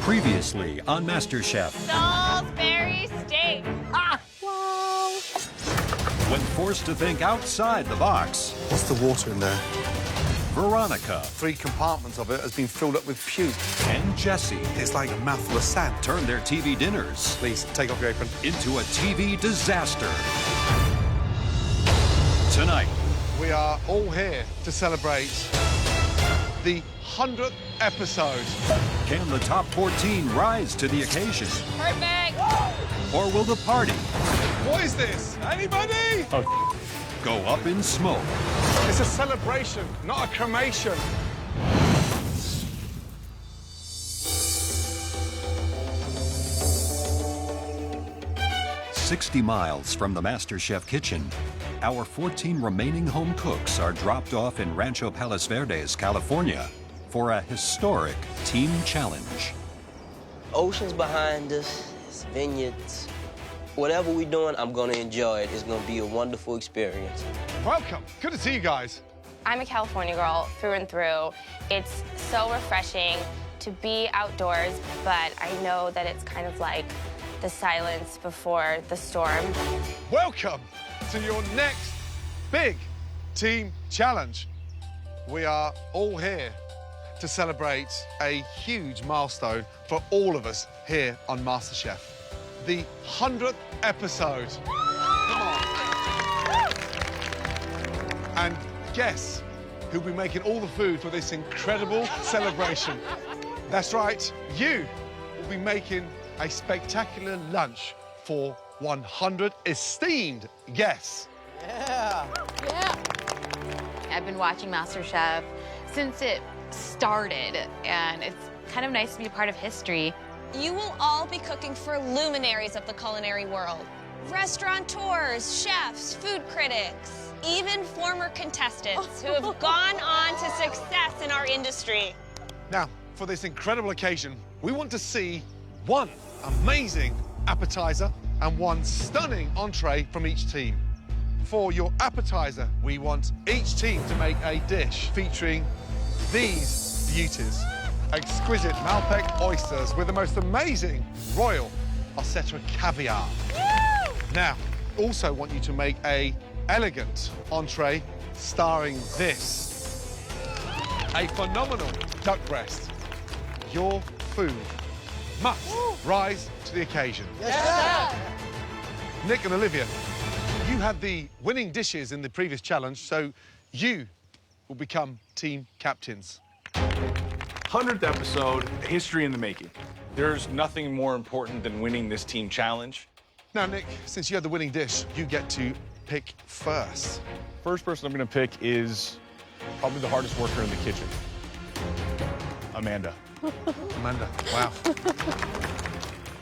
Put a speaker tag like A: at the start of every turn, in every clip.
A: Previously on MasterChef.
B: Salisbury steak. Ah!
C: Wow.
A: When forced to think outside the box.
D: What's the water in there?
A: Veronica.
D: 3 compartments of it has been filled up with puke.
A: And Jesse.
D: It's like a mouthful of sand.
A: Turn their TV dinners.
D: Please, take off your apron.
A: Into a TV disaster. Tonight.
D: We are all here to celebrate the 100th episode.
A: Can the top 14 rise to the occasion?
B: Perfect.
A: Or will the party
D: What is this? Anybody?
A: go up in smoke?
D: It's a celebration, not a cremation.
A: "60 miles from the MasterChef kitchen, our 14 remaining home cooks are dropped off in Rancho Palos Verdes, California, for a historic team challenge.
E: Oceans behind us, it's vineyards. Whatever we're doing, I'm gonna enjoy it. It's gonna be a wonderful experience.
D: Welcome. Good to see you guys.
B: I'm a California girl through and through. It's so refreshing to be outdoors, but I know that it's kind of like the silence before the storm.
D: Welcome to your next big team challenge. We are all here to celebrate a huge milestone for all of us here on MasterChef. The 100th episode. Come on. And guess who'll be making all the food for this incredible celebration? That's right, you will be making a spectacular lunch for 100 esteemed guests.
C: Yeah.
F: I've been watching MasterChef since it started, and it's kind of nice to be a part of history.
G: You will all be cooking for luminaries of the culinary world. Restaurateurs, chefs, food critics, even former contestants who have gone on to success in our industry.
D: Now, for this incredible occasion, we want to see one amazing appetizer and one stunning entree from each team. For your appetizer, we want each team to make a dish featuring these beauties. Exquisite Malbec oysters with the most amazing royal Ossetra caviar. Now, also want you to make a elegant entree starring this. A phenomenal duck breast. Your food must rise to the occasion.
C: Yes,
D: Nick and Olivia, you had the winning dishes in the previous challenge, so you will become team captains.
H: 100th episode, history in the making. There's nothing more important than winning this team challenge.
D: Now, Nick, since you had the winning dish, you get to pick first.
H: First person I'm gonna pick is probably the hardest worker in the kitchen. Amanda.
D: Amanda, wow.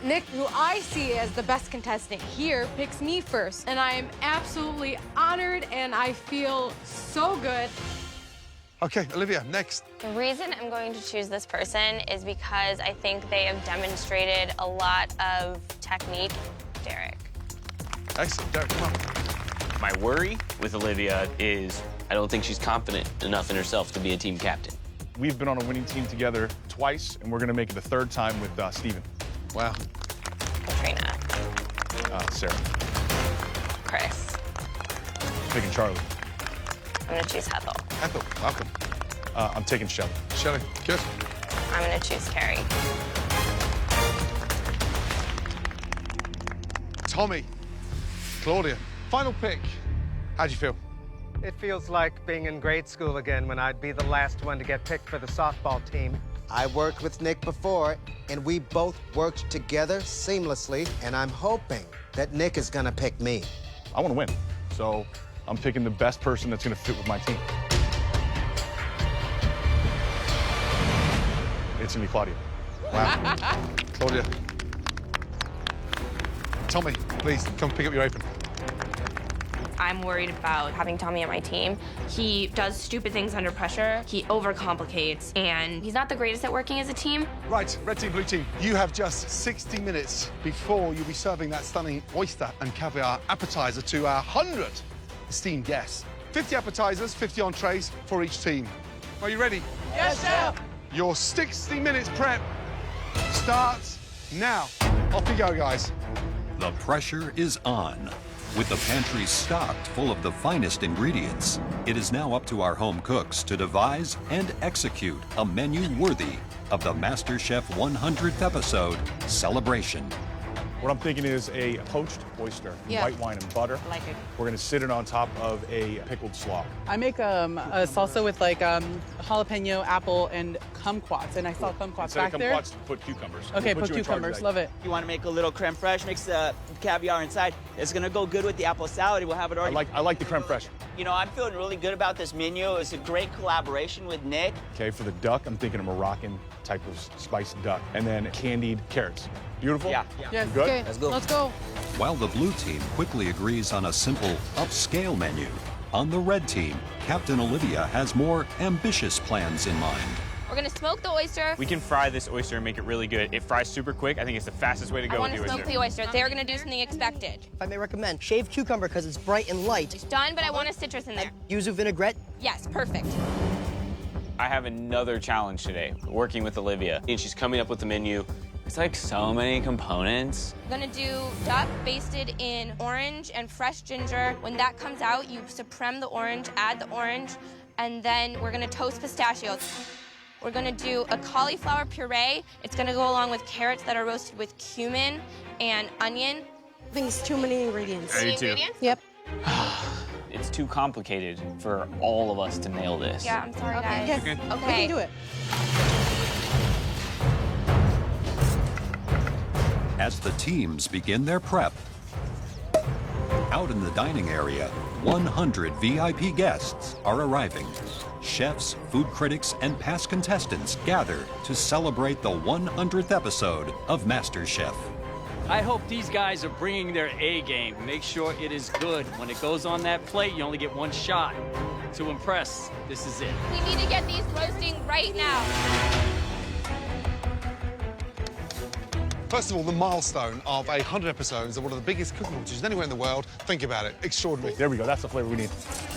C: Nick, who I see as the best contestant here, picks me first. And I am absolutely honored, and I feel so good.
D: Okay, Olivia, next.
B: The reason I'm going to choose this person is because I think they have demonstrated a lot of technique. Derek.
D: Excellent, Derek, come on.
E: My worry with Olivia is I don't think she's confident enough in herself to be a team captain.
H: We've been on a winning team together twice, and we're gonna make it the 3rd time with Steven.
D: Wow.
B: Katrina.
H: Sarah.
B: Chris.
H: Picking Charlie.
B: I'm gonna choose Ethel.
D: Ethel, welcome.
H: I'm taking Shelly.
D: Shelley, good.
B: I'm gonna choose Carrie.
D: Tommy, Claudia, final pick. How'd you feel?
I: It feels like being in grade school again when I'd be the last one to get picked for the softball team.
J: I worked with Nick before, and we both worked together seamlessly, and I'm hoping that Nick is gonna pick me.
H: I wanna win, so I'm picking the best person that's gonna fit with my team. It's gonna be Claudia.
D: Wow. Claudia. Tommy, please, come pick up your apron.
K: I'm worried about having Tommy on my team. He does stupid things under pressure. He overcomplicates, and he's not the greatest at working as a team.
D: Right, red team, blue team, you have just 60 minutes before you'll be serving that stunning oyster and caviar appetizer to our 100 esteemed guests. 50 appetizers, 50 entrees for each team. Are you ready?
C: Yes, chef.
D: Your 60 minutes prep starts now. Off you go, guys.
A: The pressure is on. With the pantry stocked full of the finest ingredients, it is now up to our home cooks to devise and execute a menu worthy of the MasterChef 100th episode celebration.
H: What I'm thinking is a poached oyster, white wine and butter.
F: I like it.
H: We're gonna sit it on top of a pickled slaw.
L: I make a salsa with like jalapeno, apple, and kumquats, and I saw kumquats
H: Instead
L: back
H: of
L: there.
H: kumquats, put cucumbers.
L: Okay,
H: We'll
L: put
H: you in charge of
L: cucumbers.
H: that.
L: Love it.
M: You want to make a little creme fraiche, mix the caviar inside. It's gonna go good with the apple salad. We'll have it already.
H: I like the creme fraiche.
M: You know, I'm feeling really good about this menu. It's a great collaboration with Nick.
H: Okay, for the duck, I'm thinking a Moroccan type of spiced duck, and then candied carrots. Beautiful?
M: Yeah.
L: Yes.
H: Good?
C: Okay,
M: Let's go.
C: Let's go.
A: While the blue team quickly agrees on a simple upscale menu, on the red team, Captain Olivia has more ambitious plans in mind.
B: We're gonna smoke the oyster.
N: We can fry this oyster and make it really good. It fries super quick. I think it's the fastest way to go
B: I
N: with
B: want
N: the
B: to
N: oyster.
B: smoke the oyster. They're gonna do something expected.
O: If I may recommend, shaved cucumber because it's bright and light.
B: It's done, but I want a citrus in there.
O: Yuzu vinaigrette.
B: Yes, perfect.
N: I have another challenge today, working with Olivia. And she's coming up with the menu. It's like so many components.
B: I'm gonna do duck basted in orange and fresh ginger. When that comes out, you supreme the orange, add the orange, and then we're gonna toast pistachios. We're gonna do a cauliflower puree. It's gonna go along with carrots that are roasted with cumin and onion.
C: I think it's too many ingredients.
N: I do too.
B: Ingredients?
C: Yep.
N: It's too complicated for all of us to nail this.
B: Yeah, I'm sorry, guys.
C: Yes.
N: Okay.
C: We
B: Okay.
C: can do it.
A: As the teams begin their prep, out in the dining area, 100 VIP guests are arriving. Chefs, food critics, and past contestants gather to celebrate the 100th episode of MasterChef.
P: I hope these guys are bringing their A game. Make sure it is good. When it goes on that plate, you only get one shot. To impress, this is it.
B: We need to get these roasting right now.
D: First of all, the milestone of 100 episodes of one of the biggest cooking competitions anywhere in the world. Think about it. Extraordinary.
H: There we go. That's the flavor we need.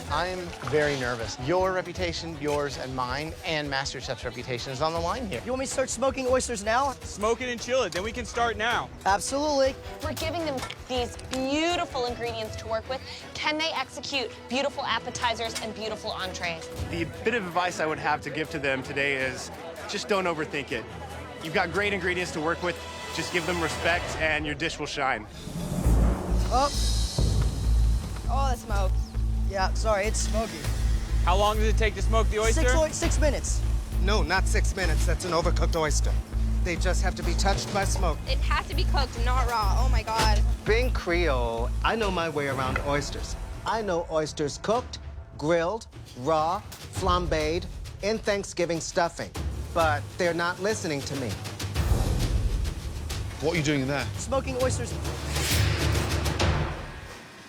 Q: I'm very nervous. Your reputation, yours and mine, and MasterChef's reputation is on the line here.
O: You want me to start smoking oysters now?
N: Smoke it and chill it, then we can start now.
O: Absolutely.
G: We're giving them these beautiful ingredients to work with. Can they execute beautiful appetizers and beautiful entrees?
Q: The bit of advice I would have to give to them today is just don't overthink it. You've got great ingredients to work with. Just give them respect and your dish will shine.
O: Oh.
B: Oh, the smoke.
O: Yeah, sorry, it's smoky.
N: How long does it take to smoke the oyster?
O: 6 minutes.
J: No, not 6 minutes. That's an overcooked oyster. They just have to be touched by smoke.
B: It has to be cooked, not raw. Oh my God.
J: Being Creole, I know my way around oysters. I know oysters cooked, grilled, raw, flambéed, in Thanksgiving stuffing. But they're not listening to me.
D: What are you doing in there?
O: Smoking oysters.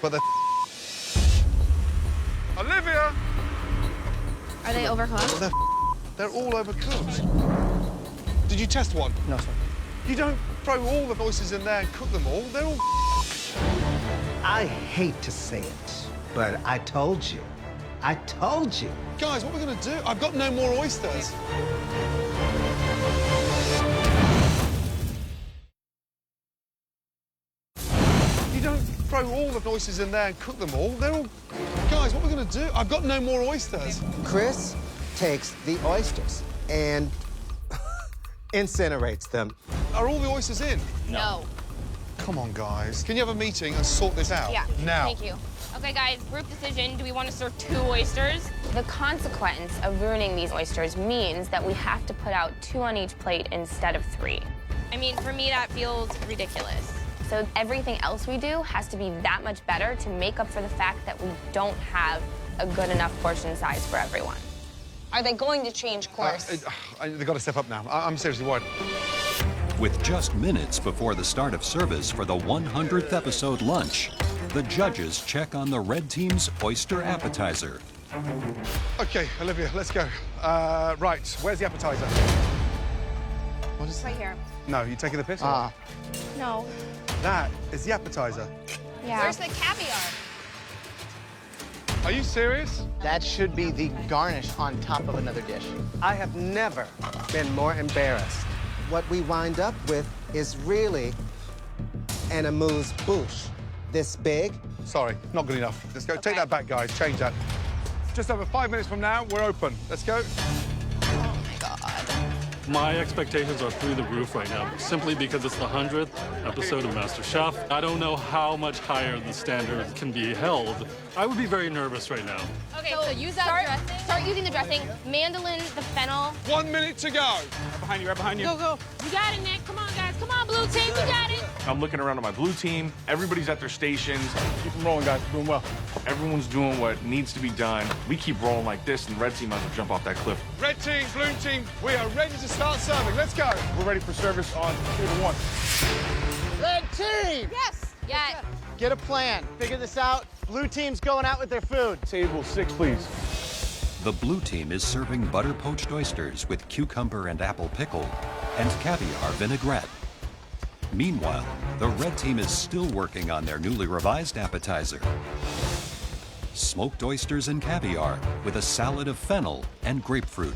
D: But they're Olivia!
B: Are they overcooked?
D: They're all overcooked. Did you test one?
O: No, sir.
D: You don't throw all the oysters in there and cook them all. They're all
J: I hate to say it, but I told you. I told you.
D: Guys, what are we gonna do? I've got no more oysters. You don't throw all the oysters in there and cook them all. They're all... Guys, what are we gonna do? I've got no more oysters.
J: Chris takes the oysters and incinerates them.
D: Are all the oysters in?
B: No.
D: Come on, guys. Can you have a meeting and sort this out?
B: Yeah.
D: Now.
B: Thank you. Okay, guys, group decision. Do we want to serve 2 oysters? The consequence of ruining these oysters means that we have to put out 2 on each plate instead of 3. I mean, for me, that feels ridiculous. So everything else we do has to be that much better to make up for the fact that we don't have a good enough portion size for everyone.
G: Are they going to change course?
D: They've got to step up now. I'm seriously worried.
A: With just minutes before the start of service for the 100th episode lunch, the judges check on the red team's oyster appetizer.
D: Okay, Olivia, let's go. Right, where's the appetizer? What is
B: Right here.
D: No, you taking the piss?
B: No.
D: That is the appetizer.
B: Yeah.
G: Where's the caviar?
D: Are you serious?
Q: That should be the garnish on top of another dish.
J: I have never been more embarrassed what we wind up with is really an amuse-bouche. This big.
D: Sorry, not good enough. Let's go. Take that back, guys. Change that. Just over 5 minutes from now, we're open. Let's go.
R: My expectations are through the roof right now, simply because it's the 100th episode of MasterChef. I don't know how much higher the standard can be held. I would be very nervous right now.
B: Okay, so use that dressing. Start using the dressing. Mandolin, the fennel.
D: 1 minute to go.
H: Right behind you, right behind you.
B: Go, go. You got it, Nick. Come on, guys. Come on, blue team. You got it.
H: I'm looking around at my blue team. Everybody's at their stations.
D: Keep them rolling, guys. Doing well.
H: Everyone's doing what needs to be done. We keep rolling like this, and red team might as well jump off that cliff.
D: Red team, blue team, we are ready to start serving. Let's go.
H: We're ready for service on table 1.
O: Red team!
B: Yes. Yeah.
O: Get a plan. Figure this out. Blue team's going out with their food.
H: Table 6, please.
A: The blue team is serving butter poached oysters with cucumber and apple pickle and caviar vinaigrette. Meanwhile, the red team is still working on their newly revised appetizer. Smoked oysters and caviar with a salad of fennel and grapefruit.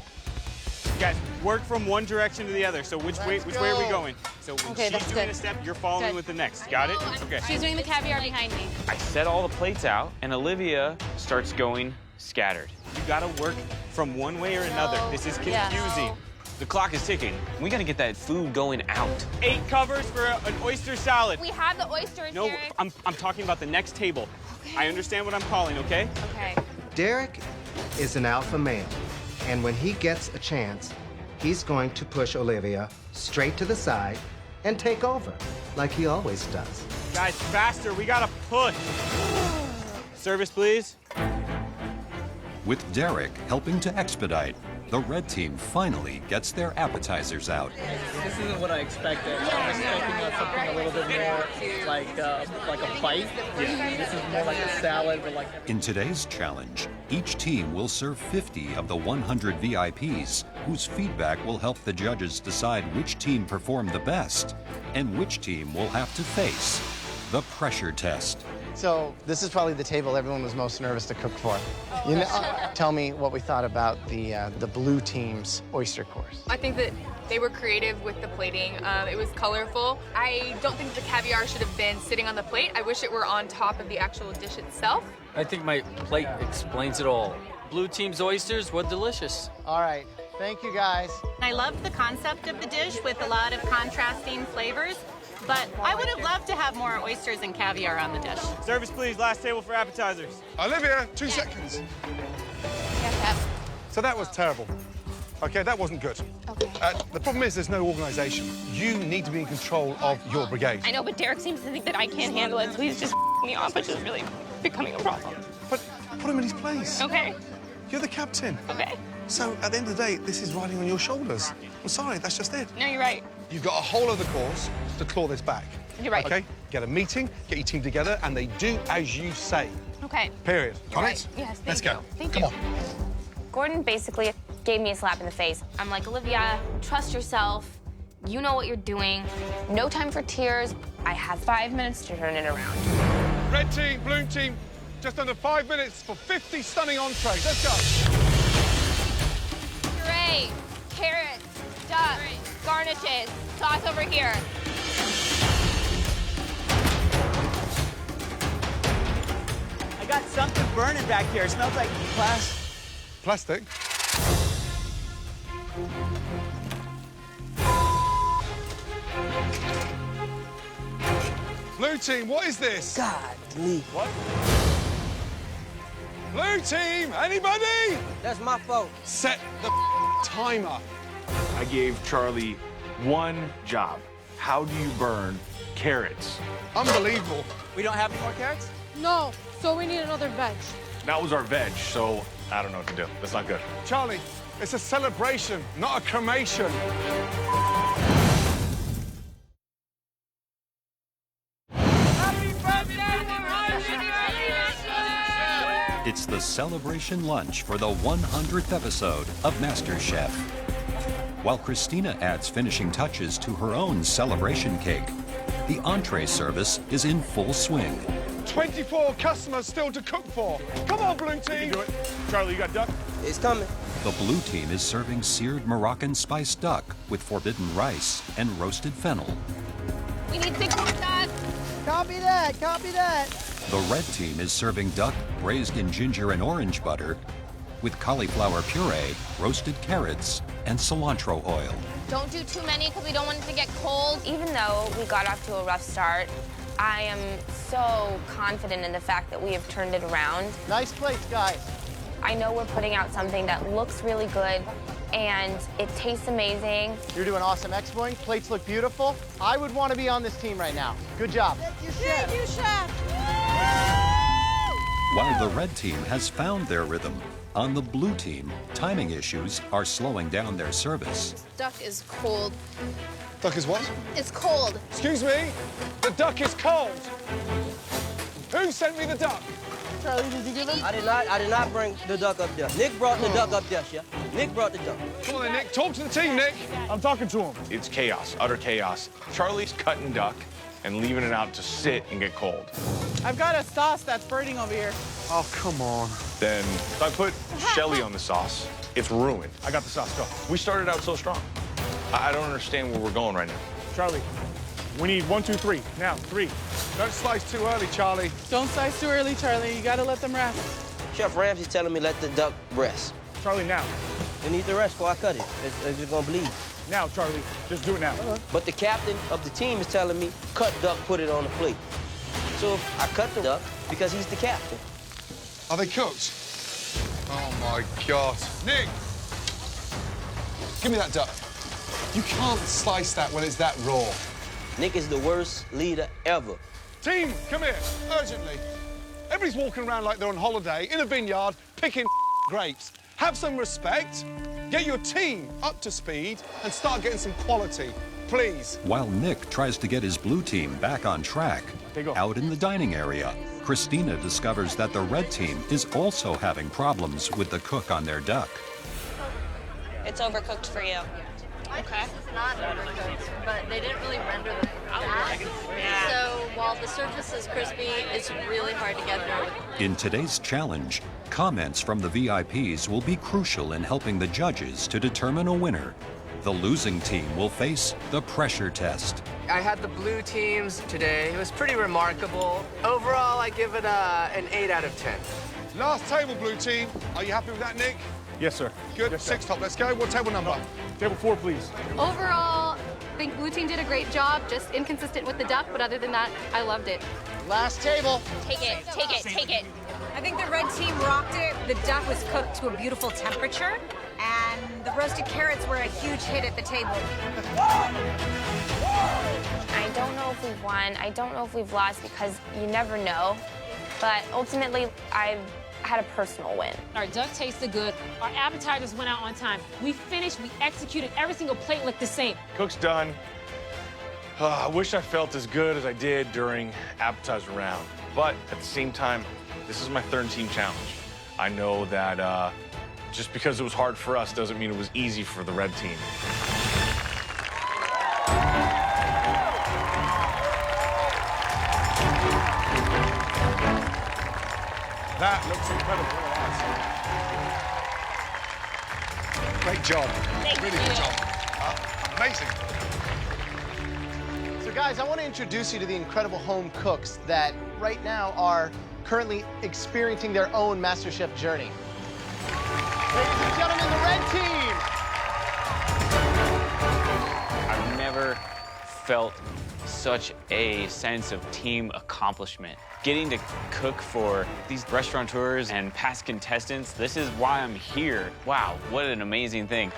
N: Guys, work from one direction to the other. So which way are we going? So when
B: Okay,
N: she's
B: that's
N: doing
B: good.
N: a step, you're following with the next. Got it? Okay.
B: She's doing the caviar behind me.
N: I set all the plates out, and Olivia starts going scattered. You gotta work from one way or another. This is confusing. The clock is ticking. We gotta get that food going out. 8 covers for an oyster salad.
B: We have the oysters,
N: No,
B: Derek.
N: I'm talking about the next table. I understand what I'm calling, okay?
B: Okay.
J: Derek is an alpha male, and when he gets a chance, he's going to push Olivia straight to the side and take over, like he always does.
N: Guys, faster, we gotta push. Service, please.
A: With Derek helping to expedite, the red team finally gets their appetizers out.
S: This isn't what I expected. I was expecting something a little bit more like a bite. This is more like a salad, but like.
A: In today's challenge, each team will serve 50 of the 100 VIPs, whose feedback will help the judges decide which team performed the best and which team will have to face the pressure test.
O: So this is probably the table everyone was most nervous to cook for. You know, tell me what we thought about the blue team's oyster course.
T: I think that they were creative with the plating. It was colorful. I don't think the caviar should have been sitting on the plate. I wish it were on top of the actual dish itself.
P: I think my plate explains it all. Blue team's oysters were delicious.
O: All right, thank you guys.
U: I loved the concept of the dish with a lot of contrasting flavors, but I would have loved to have more oysters and caviar on the dish.
N: Service, please. Last table for appetizers.
D: Olivia, 2 seconds.
B: Yes,
D: So that was terrible. Okay, that wasn't good.
B: Okay.
D: The problem is there's no organization. You need to be in control of your brigade.
B: I know, but Derek seems to think that I can't handle it, so he's just me off, which is really becoming a problem.
D: But put him in his place.
B: Okay.
D: You're the captain.
B: Okay.
D: So at the end of the day, this is riding on your shoulders. I'm sorry, that's just it.
B: No, you're right.
D: You've got a whole other course to claw this back.
B: You're right.
D: Okay? Get a meeting, get your team together, and they do as you say.
B: Okay.
D: Period. Got
B: Right.
D: it?
B: Yes, thank
D: Let's
B: you.
D: go.
B: Thank
D: Come
B: you.
D: on.
B: Gordon basically gave me a slap in the face. I'm like, Olivia, trust yourself. You know what you're doing. No time for tears. I have 5 minutes to turn it around.
D: Red team, blue team, just under 5 minutes for 50 stunning entrees. Let's go.
B: Great. Carrots, duck, garnishes. Toss over here.
M: I got something burning back here. It smells like
D: Plastic? Blue team, what is this?
E: God, Lee.
D: What? Blue team, anybody?
E: That's my fault.
D: Set the timer.
H: I gave Charlie one job. How do you burn carrots?
D: Unbelievable.
M: We don't have any more carrots?
C: No, so we need another veg.
H: That was our veg, so I don't know what to do. That's not good.
D: Charlie, it's a celebration, not a cremation.
A: It's the celebration lunch for the 100th episode of MasterChef. While Christina adds finishing touches to her own celebration cake, the entree service is in full swing.
D: 24 customers still to cook for. Come on, blue team.
H: You do it. Charlie, you got duck?
E: It's coming.
A: The blue team is serving seared Moroccan spiced duck with forbidden rice and roasted fennel.
B: We need to cook that.
O: Copy that, copy that.
A: The red team is serving duck braised in ginger and orange butter with cauliflower puree, roasted carrots, and cilantro oil.
B: Don't do too many because we don't want it to get cold. Even though we got off to a rough start, I am so confident in the fact that we have turned it around.
O: Nice plates, guys.
B: I know we're putting out something that looks really good and it tastes amazing.
O: You're doing awesome exploring. Plates look beautiful. I would want to be on this team right now. Good job.
U: Thank you, Chef.
A: While the red team has found their rhythm, on the blue team, timing issues are slowing down their service.
C: Duck is cold.
D: Duck is what?
C: It's cold.
D: Excuse me? The duck is cold. Who sent me the duck?
O: Charlie, did you give him?
E: I did not bring the duck up there. Nick brought the duck up there, Chef. Nick brought the duck.
D: Come on then, Nick. Talk to the team, Nick.
H: I'm talking to him. It's chaos, utter chaos. Charlie's cutting duck and leaving it out to sit and get cold.
L: I've got a sauce that's burning over here.
D: Oh, come on.
H: Then I put Shelly on the sauce. It's ruined. I got the sauce, go. We started out so strong. I don't understand where we're going right now.
Q: Charlie, we need 1, 2, 3. Now, 3.
D: Don't slice too early, Charlie.
L: Don't slice too early, Charlie. You gotta let them rest.
E: Chef Ramsay's telling me let the duck rest.
Q: Charlie, now.
E: It needs to rest before I cut it. It's just gonna bleed.
Q: Now, Charlie. Just do it now.
E: But the captain of the team is telling me, cut duck, put it on the plate. So I cut the duck because he's the captain.
D: Are they cooked? Oh, my God. Nick! Give me that duck. You can't slice that when it's that raw.
E: Nick is the worst leader ever.
D: Team, come here, urgently. Everybody's walking around like they're on holiday in a vineyard picking grapes. Have some respect, get your team up to speed, and start getting some quality, please.
A: While Nick tries to get his blue team back on track, out in the dining area, Christina discovers that the red team is also having problems with the cook on their duck.
G: It's overcooked for you.
U: Okay. This is not overcooked, but they didn't really render the fat. Yeah. So while the surface is crispy, it's really hard to get through.
A: In today's challenge, comments from the VIPs will be crucial in helping the judges to determine a winner. The losing team will face the pressure test.
I: I had the blue teams today. It was pretty remarkable. Overall, I give it an 8 out of 10.
D: Last table, blue team. Are you happy with that, Nick?
Q: Yes, sir.
D: Good.
Q: Yes,
D: 6 top. Let's go. What table number?
Q: Table 4, please.
C: Overall, I think blue team did a great job, just inconsistent with the duck, but other than that, I loved it.
O: Last table.
B: Take it, take it, take it.
V: I think the red team rocked it. The duck was cooked to a beautiful temperature, and the roasted carrots were a huge hit at the table.
B: I don't know if we've won. I don't know if we've lost because you never know. But ultimately, I've had a personal win.
W: Our duck tasted good. Our appetizers went out on time. We finished, we executed, every single plate looked the same.
H: Cook's done. I wish I felt as good as I did during appetizer round. But at the same time, this is my third team challenge. I know that just because it was hard for us doesn't mean it was easy for the red team.
D: That looks incredible. Great job. Really good job. Amazing.
O: So, guys, I want to introduce you to the incredible home cooks that right now are currently experiencing their own MasterChef journey. Ladies and gentlemen, the red team.
N: I've never felt such a sense of team accomplishment. Getting to cook for these restaurateurs and past contestants, this is why I'm here. Wow, what an amazing thing.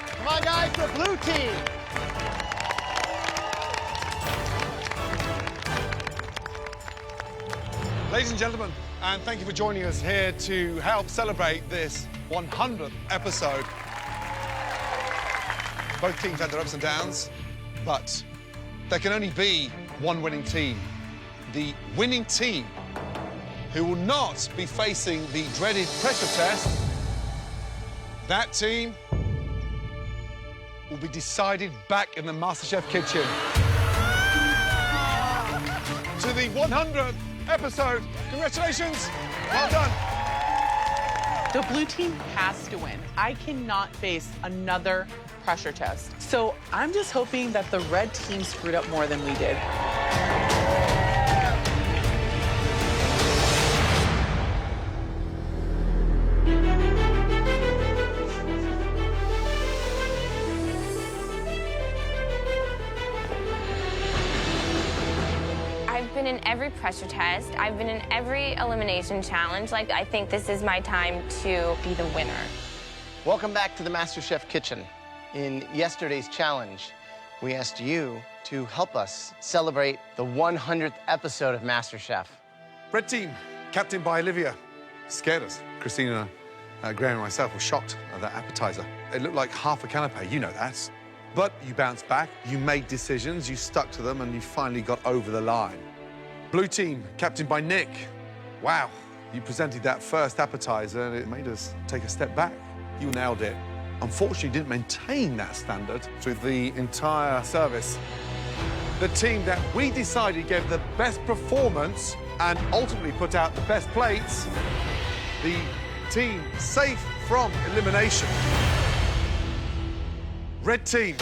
O: Come on, guys, the blue team.
D: Ladies and gentlemen, and thank you for joining us here to help celebrate this 100th episode. Both teams had their ups and downs, but there can only be one winning team. The winning team, who will not be facing the dreaded pressure test, that team will be decided back in the MasterChef kitchen. To the 100th episode, congratulations, well done.
L: The blue team has to win. I cannot face another pressure test. So I'm just hoping that the red team screwed up more than we did.
B: I've been in every pressure test. I've been in every elimination challenge. Like, I think this is my time to be the winner.
O: Welcome back to the MasterChef kitchen. In yesterday's challenge, we asked you to help us celebrate the 100th episode of MasterChef.
D: Red team, captained by Olivia, scared us. Christina, Graham and myself were shocked at that appetizer. It looked like half a canapé, you know that. But you bounced back, you made decisions, you stuck to them, and you finally got over the line. Blue team, captained by Nick. Wow, you presented that first appetizer and it made us take a step back. You nailed it. Unfortunately, you didn't maintain that standard through the entire service. The team that we decided gave the best performance and ultimately put out the best plates, the team safe from elimination. Red team.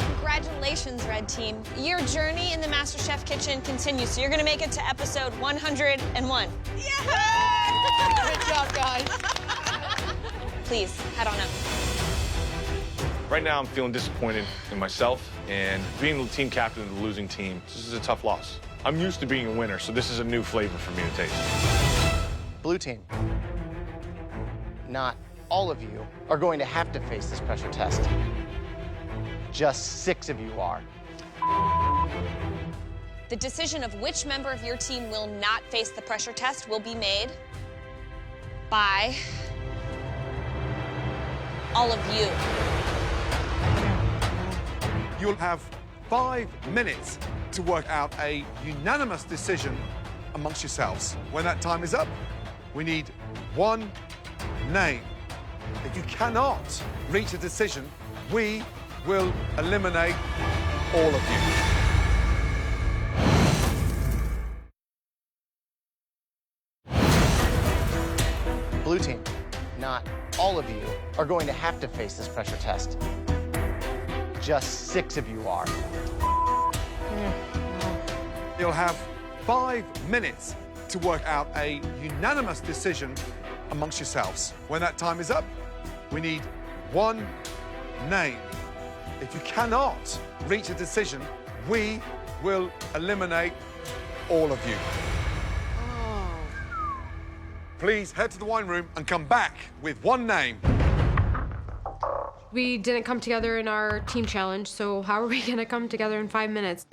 G: Congratulations, Red Team. Your journey in the MasterChef kitchen continues, so you're gonna make it to episode 101. Yeah!
O: Good job, guys.
G: Please, head on up.
H: Right now, I'm feeling disappointed in myself, and being the team captain of the losing team, this is a tough loss. I'm used to being a winner, so this is a new flavor for me to taste.
O: Blue team, not all of you are going to have to face this pressure test. Just 6 of you are.
G: The decision of which member of your team will not face the pressure test will be made by all of you.
D: You'll have 5 minutes to work out a unanimous decision amongst yourselves. When that time is up, we need one name. If you cannot reach a decision, we will eliminate all of you.
O: Blue team, not all of you are going to have to face this pressure test. Just 6 of you are.
D: You'll have 5 minutes to work out a unanimous decision amongst yourselves. When that time is up, we need one name. If you cannot reach a decision, we will eliminate all of you. Please head to the wine room and come back with one name.
C: We didn't come together in our team challenge, so how are we gonna come together in 5 minutes?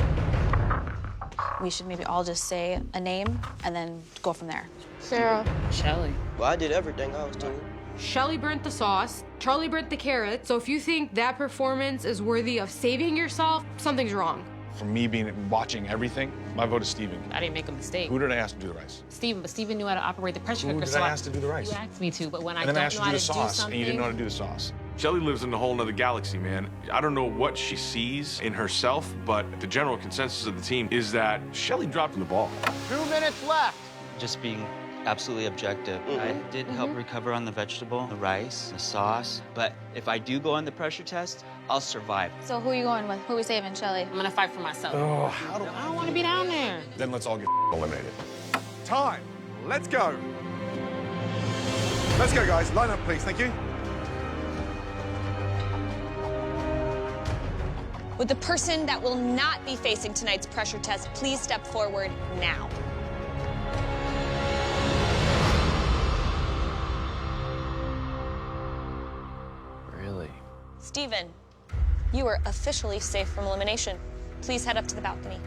F: We should maybe all just say a name and then go from there.
C: Sarah.
L: Shelly.
E: Well, I did everything I was told.
C: Shelly burnt the sauce, Charlie burnt the carrots, so if you think that performance is worthy of saving yourself, something's wrong.
H: For me watching everything, my vote is Steven.
W: I didn't make a mistake.
H: Who did I ask to do the rice?
W: Steven, but Steven knew how to operate the pressure
H: Who
W: cooker.
H: did
W: So
H: I ask to do the rice?
W: You asked me to, but when I
H: And then
W: don't
H: I asked
W: know
H: you
W: how
H: to
W: to
H: do the sauce,
W: something,
H: and you didn't know how to do the sauce. Shelly lives in a whole nother galaxy, man. I don't know what she sees in herself, but the general consensus of the team is that Shelly dropped the ball.
O: 2 minutes left.
M: Just being absolutely objective. I did help recover on the vegetable, the rice, the sauce. But if I do go on the pressure test, I'll survive.
F: So who are you going with? Who are we saving, Shelly?
W: I'm gonna fight for myself.
H: Oh,
W: I don't want to be down there.
H: Then let's all get eliminated.
D: Time. Let's go. Let's go, guys. Line up, please. Thank you.
G: Would the person that will not be facing tonight's pressure test please step forward now?
N: Really?
G: Steven, you are officially safe from elimination. Please head up to the balcony.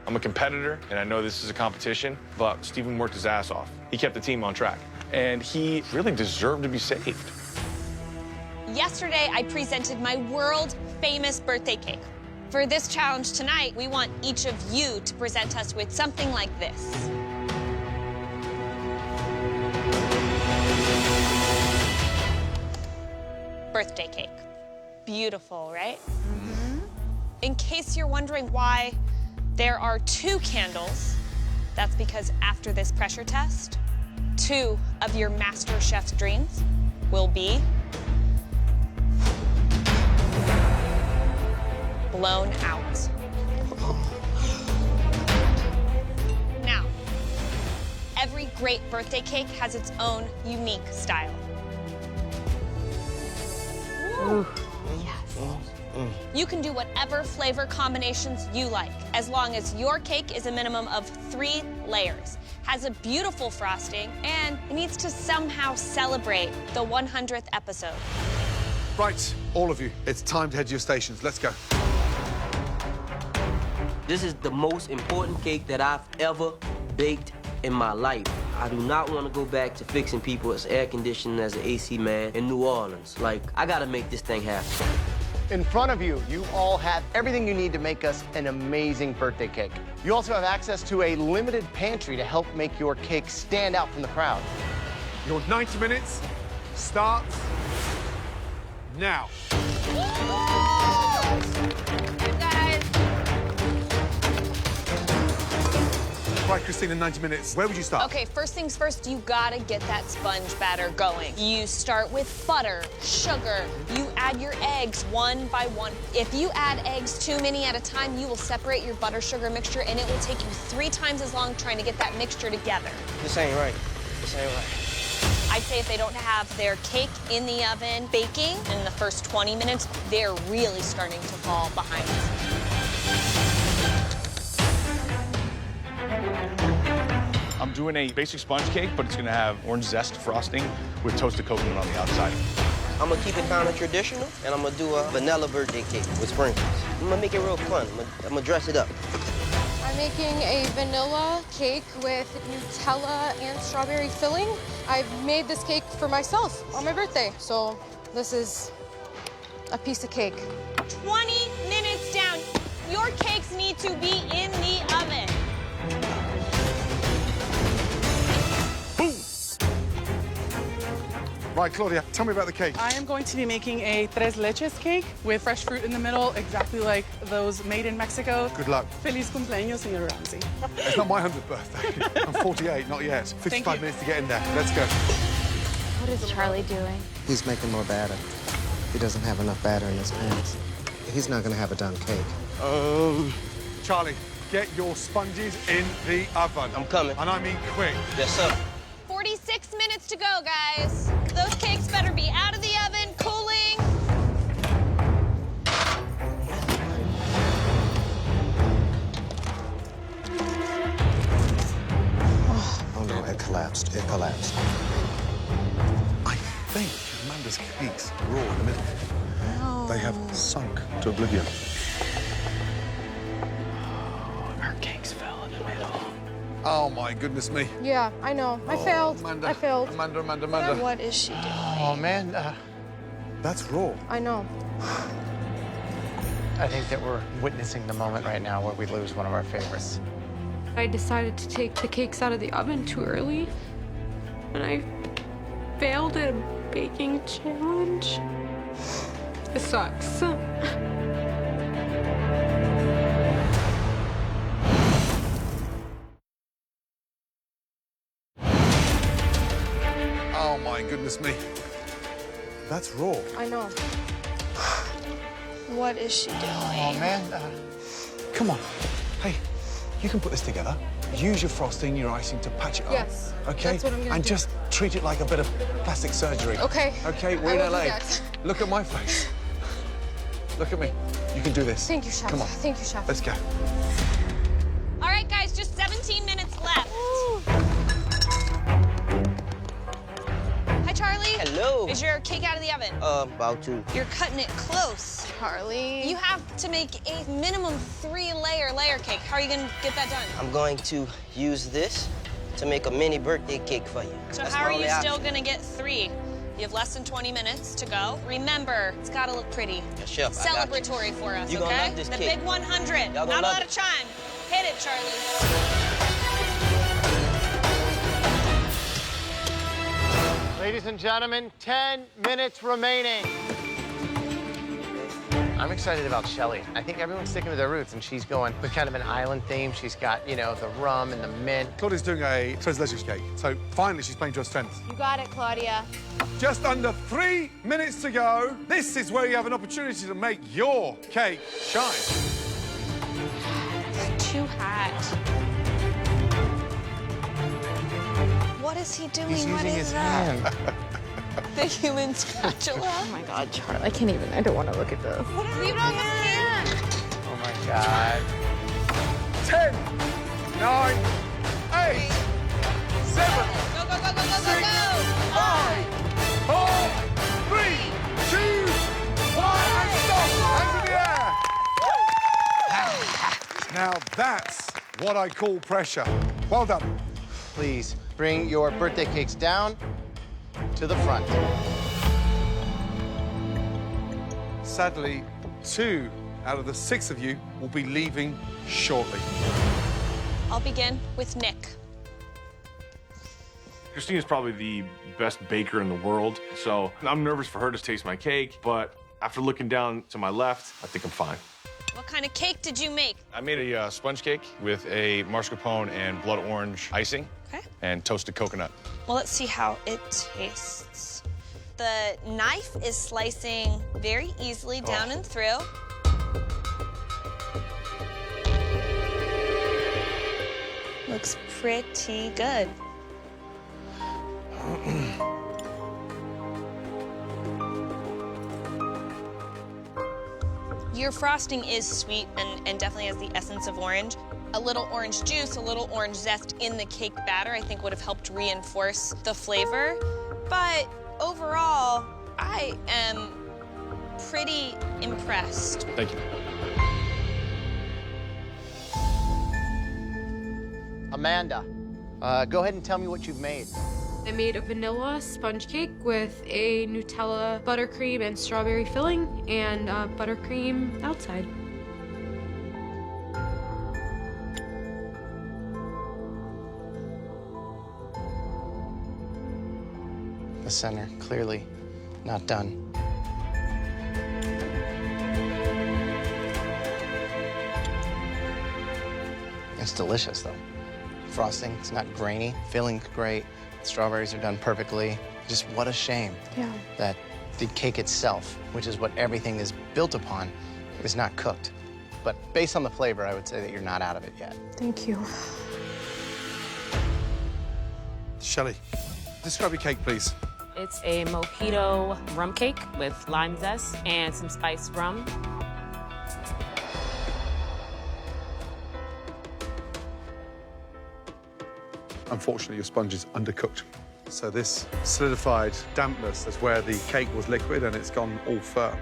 H: I'm a competitor, and I know this is a competition, but Steven worked his ass off. He kept the team on track, and he really deserved to be saved.
G: Yesterday, I presented my world-famous birthday cake. For this challenge tonight, we want each of you to present us with something like this. Birthday cake. Beautiful, right? In case you're wondering why there are 2 candles That's because after this pressure test, 2 of your MasterChef dreams will be blown out. Now, every great birthday cake has its own unique style.
B: Ooh.
G: You can do whatever flavor combinations you like, as long as your cake is a minimum of 3 layers, has a beautiful frosting, and it needs to somehow celebrate the 100th episode.
D: Right, all of you, it's time to head to your stations. Let's go.
E: This is the most important cake that I've ever baked in my life. I do not want to go back to fixing people's air conditioning as an AC man in New Orleans. Like, I gotta make this thing happen.
O: In front of you, you all have everything you need to make us an amazing birthday cake. You also have access to a limited pantry to help make your cake stand out from the crowd.
D: Your 90 minutes starts now. Right, Christina, 90 minutes. Where would you start?
G: Okay, first things first, you gotta get that sponge batter going. You start with butter, sugar. You add your eggs 1 by 1. If you add eggs too many at a time, you will separate your butter-sugar mixture, and it will take you 3 times as long trying to get that mixture together.
E: This ain't right. This ain't right.
G: I'd say if they don't have their cake in the oven baking in the first 20 minutes, they're really starting to fall behind.
H: I'm doing a basic sponge cake, but it's gonna have orange zest frosting with toasted coconut on the outside.
E: I'm gonna keep it kind of traditional, and I'm gonna do a vanilla birthday cake with sprinkles. I'm gonna make it real fun. I'm gonna dress it up.
C: I'm making a vanilla cake with Nutella and strawberry filling. I've made this cake for myself on my birthday, so this is a piece of cake.
G: 20 minutes down. Your cakes need to be in the oven.
D: Right, Claudia, tell me about the cake.
L: I am going to be making a tres leches cake with fresh fruit in the middle, exactly like those made in Mexico.
D: Good luck.
L: Feliz cumpleaños, señor Ramsey.
D: It's not my 100th birthday. I'm 48, not yet. 55 minutes to get in there. Let's go.
B: What is Charlie doing?
J: He's making more batter. He doesn't have enough batter in his pans. He's not gonna have a done cake.
D: Charlie, get your sponges in the oven.
E: I'm coming.
D: And I mean quick.
E: Yes, sir.
G: 46 minutes to go, guys. Those cakes better be out of the oven, cooling.
J: Oh no, it collapsed. It collapsed.
D: I think Amanda's cakes are raw in the middle. No. They have sunk to oblivion.
L: Our cakes fell in the middle.
D: Oh, my goodness me.
C: Yeah, I know. I failed.
D: Amanda,
C: I failed.
D: Amanda.
F: What is she doing?
O: Oh, man.
D: That's raw.
C: I know.
O: I think that we're witnessing the moment right now where we lose one of our favorites.
C: I decided to take the cakes out of the oven too early, and I failed at a baking challenge. It sucks.
D: Oh, my goodness me. That's raw.
C: I know.
F: What is she doing?
O: Oh, man.
D: Come on. Hey, you can put this together. Use your frosting, your icing to patch it up.
C: Yes,
D: Okay?
C: that's what I'm gonna
D: and
C: do.
D: just treat it like a bit of plastic surgery.
C: Okay.
D: Okay, we're
C: I
D: in
C: will do
D: LA.
C: that.
D: Look at my face. Look at me. You can do this.
C: Thank you, Chef.
D: Come on.
C: Thank you, Chef.
D: Let's go.
G: All right, guys, just 17 minutes left. Hi, Charlie.
E: Hello.
G: Is your cake out of the oven?
E: About to.
G: You're cutting it close.
C: Charlie.
G: You have to make a minimum 3-layer cake. How are you gonna get that done?
E: I'm going to use this to make a mini birthday cake for you.
G: So
E: That's
G: how
E: my
G: are
E: only
G: you still
E: option.
G: gonna get 3? You have less than 20 minutes to go. Remember, it's gotta look pretty.
E: Yes, Chef, I got you.
G: Celebratory for us,
E: You gonna
G: okay?
E: love this
G: The
E: cake.
G: big 100.
E: Y'all gonna
G: Not a
E: love
G: lot
E: it.
G: of time. Hit it, Charlie.
O: Ladies and gentlemen, 10 minutes remaining. I'm excited about Shelly. I think everyone's sticking to their roots, and she's going with kind of an island theme. She's got, you know, the rum and the mint.
D: Claudia's doing a tres leches cake, so finally she's playing to her strengths.
B: You got it, Claudia.
D: Just under 3 minutes to go. This is where you have an opportunity to make your cake shine.
B: It's too hot.
G: What is he doing?
O: He's
G: What
O: using
G: is
O: his
G: that?
O: hand.
G: The human spatula.
B: Oh my God, Charlie, I can't even. I don't want to look at this.
G: Leave it on the pan.
O: Oh my God.
D: 10, 9, 8, 7,
G: Go, go, go, go, go,
D: 6,
G: go, go.
D: 5, 4, 3, 2, 1, and stop. Hands in the air. Now that's what I call pressure. Well done.
O: Please bring your birthday cakes down to the front.
D: Sadly, 2 out of the 6 of you will be leaving shortly.
G: I'll begin with Nick.
H: Christina's probably the best baker in the world, so I'm nervous for her to taste my cake, but after looking down to my left, I think I'm fine.
G: What kind of cake did you make?
H: I made a sponge cake with a mascarpone and blood orange icing and toasted coconut.
G: Well, let's see how it tastes. The knife is slicing very easily down and through. Looks pretty good. Your frosting is sweet and definitely has the essence of orange. A little orange juice, a little orange zest in the cake batter, I think would have helped reinforce the flavor. But overall, I am pretty impressed.
H: Thank you.
O: Amanda, go ahead and tell me what you've made.
C: I made a vanilla sponge cake with a Nutella buttercream and strawberry filling and buttercream outside.
O: The center, clearly not done. It's delicious, though. Frosting, it's not grainy. Filling's great. Strawberries are done perfectly. Just what a shame that the cake itself, which is what everything is built upon, is not cooked. But based on the flavor, I would say that you're not out of it yet.
C: Thank you.
D: Shelley, describe your cake, please.
W: It's a mojito rum cake with lime zest and some spiced rum.
D: Unfortunately, your sponge is undercooked. So this solidified dampness is where the cake was liquid and it's gone all firm.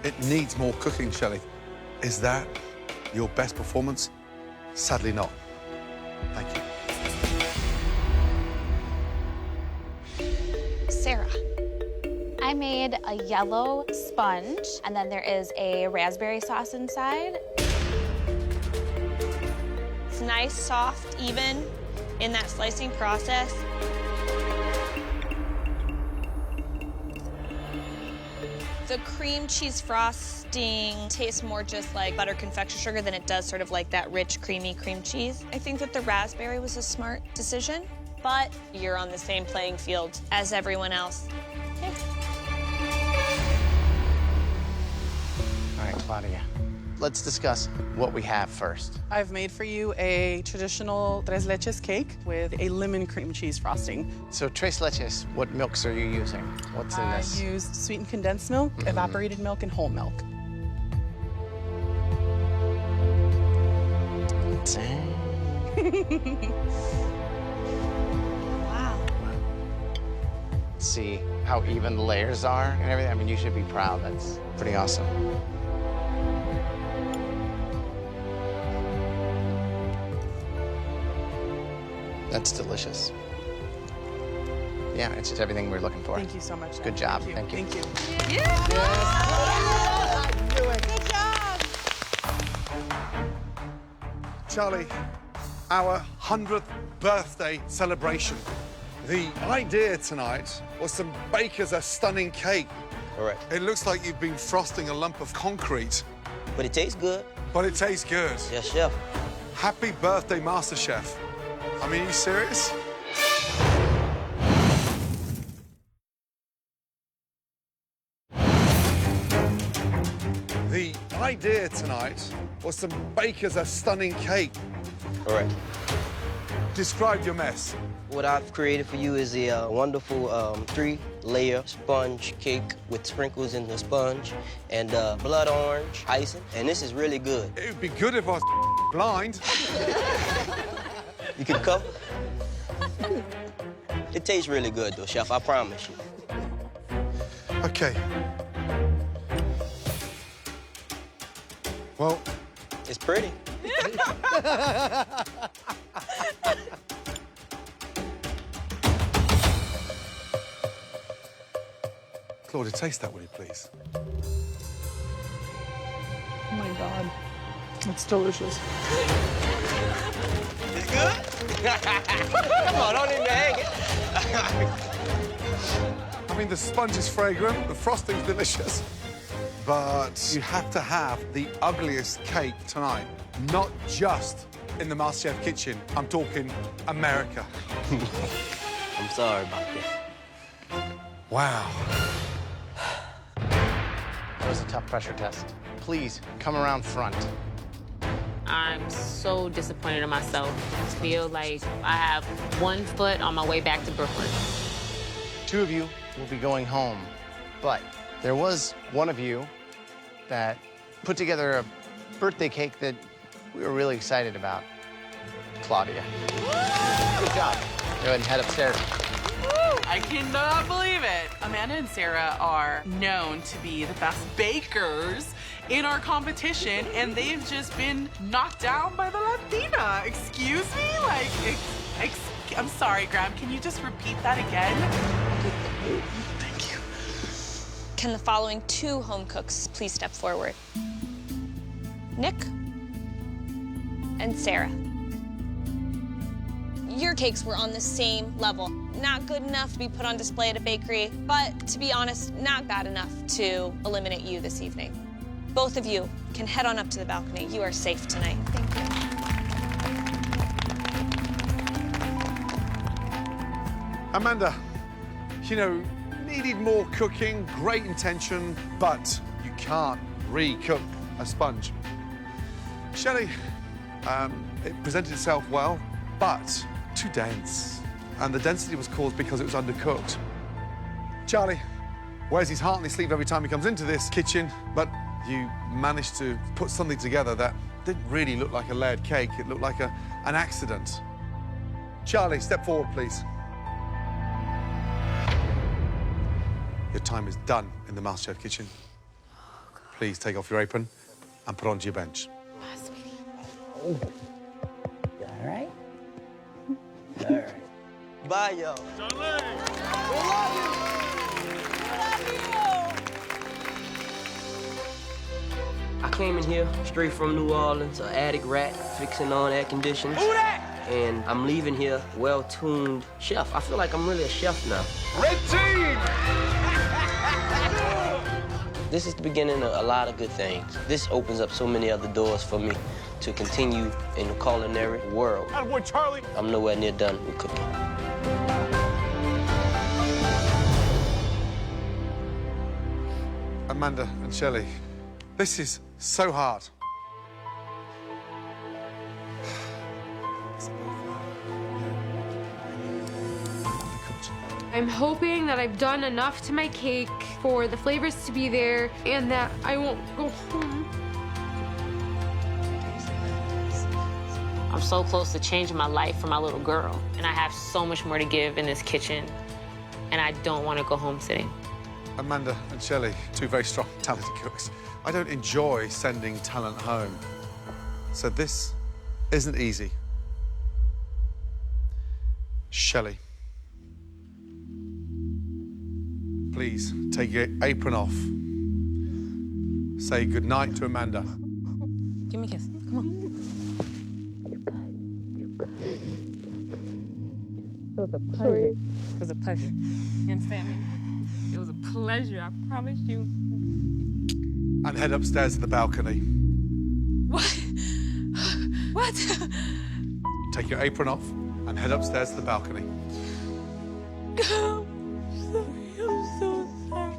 D: It needs more cooking, Shelley. Is that your best performance? Sadly not. Thank you.
G: Sarah.
F: I made a yellow sponge, and then there is a raspberry sauce inside.
G: It's nice, soft, even in that slicing process. The cream cheese frosting tastes more just like butter confectionery sugar than it does sort of like that rich, creamy cream cheese. I think that the raspberry was a smart decision, but you're on the same playing field as everyone else. Okay.
O: All right, Claudia, let's discuss what we have first.
L: I've made for you a traditional tres leches cake with a lemon cream cheese frosting.
O: So tres leches, what milks are you using? What's in this?
L: I used sweetened condensed milk, evaporated milk, and whole milk.
G: Wow.
O: See how even the layers are and everything? I mean, you should be proud. That's pretty awesome. That's delicious. Yeah, it's just everything we're looking for.
L: Thank you so much.
O: Good job.
L: Thank you.
O: Thank you.
G: Good job.
D: Charlie, our 100th birthday celebration The idea tonight was to bake us a stunning cake.
E: Correct.
D: It looks like you've been frosting a lump of concrete.
E: But it tastes good.
D: But it tastes good.
E: Yes, chef.
D: Happy birthday, MasterChef. I mean, are you serious? The idea tonight was to bake us a stunning cake.
E: Correct.
D: Describe your mess.
E: What I've created for you is a wonderful 3-layer sponge cake with sprinkles in the sponge and blood orange icing, and this is really good.
D: It would be good if I was blind.
E: You can cover. It tastes really good, though, chef, I promise you.
D: Okay. Well,
E: it's pretty.
D: Claudia, taste that, will you, please?
L: Oh, my God. It's delicious.
E: It's good? Come on, don't even hang it.
D: I mean, the sponge is fragrant, the frosting's delicious, but you have to have the ugliest cake tonight, not just in the MasterChef kitchen. I'm talking America.
E: I'm sorry about this.
D: Wow.
O: That was a tough pressure test. Please, come around front.
W: I'm so disappointed in myself. I feel like I have one foot on my way back to Brooklyn.
O: 2 of you will be going home, but there was one of you that put together a birthday cake that we were really excited about. Claudia. Good job. Go ahead and head upstairs.
L: I cannot believe it. Amanda and Sarah are known to be the best bakers in our competition, and they've just been knocked down by the Latina. Excuse me? Like, I'm sorry, Graham. Can you just repeat that again?
G: Thank you. Can the following 2 home cooks please step forward? Nick and Sarah. Your cakes were on the same level. Not good enough to be put on display at a bakery, but to be honest, not bad enough to eliminate you this evening. Both of you can head on up to the balcony. You are safe tonight. Thank you.
D: Amanda, you know, needed more cooking, great intention, but you can't re-cook a sponge. Shelley, it presented itself well, but too dense. And the density was caused because it was undercooked. Charlie wears his heart on his sleeve every time he comes into this kitchen, but you managed to put something together that didn't really look like a layered cake. It looked like an accident. Charlie, step forward, please. Your time is done in the MasterChef kitchen. Please take off your apron and put onto your bench.
E: All right? All right. Bye, y'all.
L: We love you.
E: I came in here straight from New Orleans, an attic rat, fixing on air conditioners.
L: Who that?
E: And I'm leaving here well-tuned chef. I feel like I'm really a chef now.
D: Red team!
E: This is the beginning of a lot of good things. This opens up so many other doors for me to continue in the culinary world.
H: Attaboy, Charlie.
E: I'm nowhere near done with cooking.
D: Amanda and Shelley, this is so hard.
C: I'm hoping that I've done enough to my cake for the flavors to be there and that I won't go home.
W: I'm so close to changing my life for my little girl, and I have so much more to give in this kitchen, and I don't want to go home sitting.
D: Amanda and Shelley, 2 very strong, talented cooks. I don't enjoy sending talent home. So this isn't easy. Shelley, please take your apron off. Say goodnight to Amanda.
W: Give me a kiss. Come on.
B: It was a pleasure. It was a pleasure. You understand me? It was a pleasure, I promise you.
D: And head upstairs to the balcony.
B: What? What?
D: Take your apron off and head upstairs to the balcony.
B: I'm so sorry.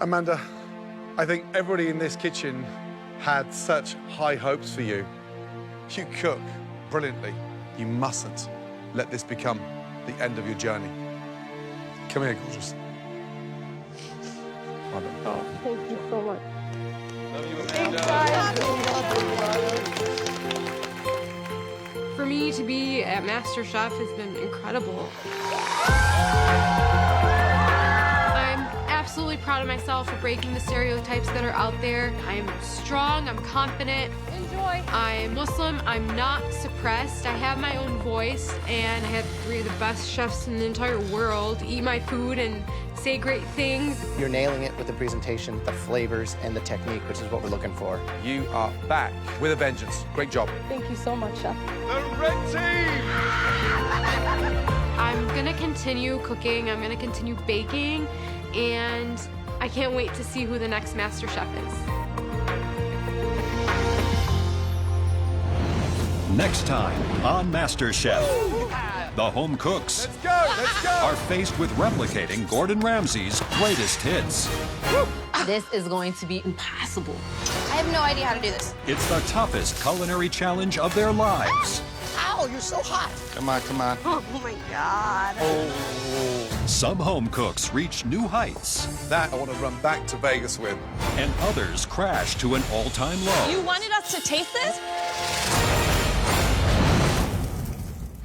D: Amanda, I think everybody in this kitchen had such high hopes for you. You cook brilliantly. You mustn't let this become the end of your journey. Come here, gorgeous. Well done.
C: Oh, thank you so much.
H: Love you, Amanda.
C: For me to be at MasterChef has been incredible. I'm absolutely proud of myself for breaking the stereotypes that are out there. I'm strong, I'm confident. Enjoy. I'm Muslim, I'm not suppressed. I have my own voice, and I have 3 of the best chefs in the entire world eat my food and say great things.
O: You're nailing it with the presentation, the flavors, and the technique, which is what we're looking for.
D: You are back with a vengeance. Great job.
C: Thank you so much, Chef.
D: The red team!
C: I'm gonna continue cooking, I'm gonna continue baking, and I can't wait to see who the next MasterChef is.
A: Next time on MasterChef, the home cooks are faced with replicating Gordon Ramsay's greatest hits.
W: This is going to be impossible.
B: I have no idea how to do this.
A: It's the toughest culinary challenge of their lives.
O: Ow, you're so hot.
J: Come on, come on.
B: Oh my God.
A: Some home cooks reach new heights.
D: That I want to run back to Vegas with.
A: And others crash to an all-time low.
G: You wanted us to taste this?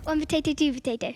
C: 1 potato, 2 potato.